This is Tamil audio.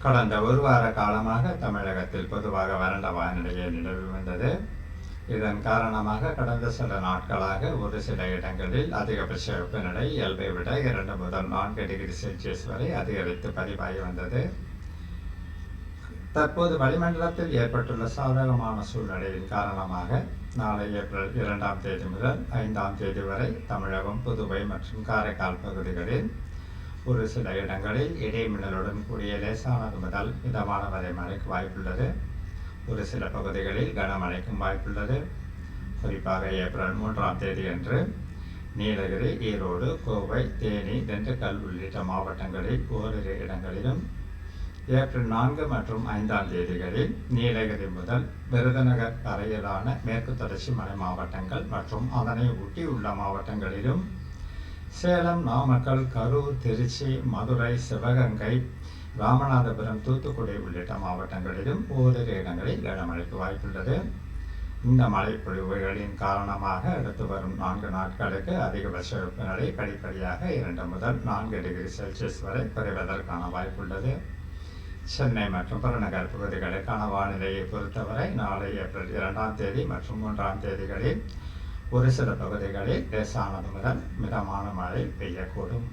கடந்த ஒரு வார காலமாக தமிழகத்தில் பொதுவாக வறண்ட வானிலையே நிலவி வந்தது. இதன் காரணமாக கடந்த சில நாட்களாக ஒரு சில இடங்களில் அதிகபட்ச வெப்பநிலை இயல்பை விட 2 முதல் 4 டிகிரி செல்சியஸ் வரை அதிகரித்து பதிவாகி வந்தது. தற்போது வளிமண்டலத்தில் ஏற்பட்டுள்ள சாதகமான சூழ்நிலையின் காரணமாக நாளை ஏப்ரல் 2ஆம் தேதி முதல் 5ஆம் தேதி வரை தமிழகம், புதுவை மற்றும் காரைக்கால் பகுதிகளில் ஒரு சில இடங்களில் இடைமின்னலுடன் கூடிய லேசானது முதல் மிதமான வரை மழைக்கு வாய்ப்புள்ளது. ஒரு சில பகுதிகளில் கனமழைக்கும் வாய்ப்புள்ளது. குறிப்பாக ஏப்ரல் 3ஆம் தேதி அன்று நீலகிரி, ஈரோடு, கோவை, தேனி, திண்டுக்கல் உள்ளிட்ட மாவட்டங்களில் ஓரிரு இடங்களிலும், ஏப்ரல் 4 மற்றும் 5ஆம் தேதிகளில் நீலகிரி முதல் விருதுநகர் வரையிலான மேற்கு தொடர்ச்சி மலை மாவட்டங்கள் மற்றும் அதனை ஒட்டியுள்ள மாவட்டங்களிலும், சேலம், நாமக்கல், கரூர், திருச்சி, மதுரை, சிவகங்கை, ராமநாதபுரம், தூத்துக்குடி உள்ளிட்ட மாவட்டங்களிலும் ஓரிரு இடங்களில் கனமழைக்கு வாய்ப்புள்ளது. இந்த மழைப்பொழிவுகளின் காரணமாக அடுத்து வரும் 4 நாட்களுக்கு அதிகபட்ச வெப்பநிலை படிப்படியாக 2 முதல் 4 டிகிரி செல்சியஸ் வரை குறைவதற்கான வாய்ப்புள்ளது. சென்னை மற்றும் புறநகர் பகுதிகளுக்கான வானிலையை பொறுத்தவரை நாளை ஏப்ரல் 2ஆம் தேதி மற்றும் 3ஆம் தேதிகளில் ஒரு சில பகுதிகளில் லேசானது முதல் மிதமான மழை பெய்யக்கூடும்.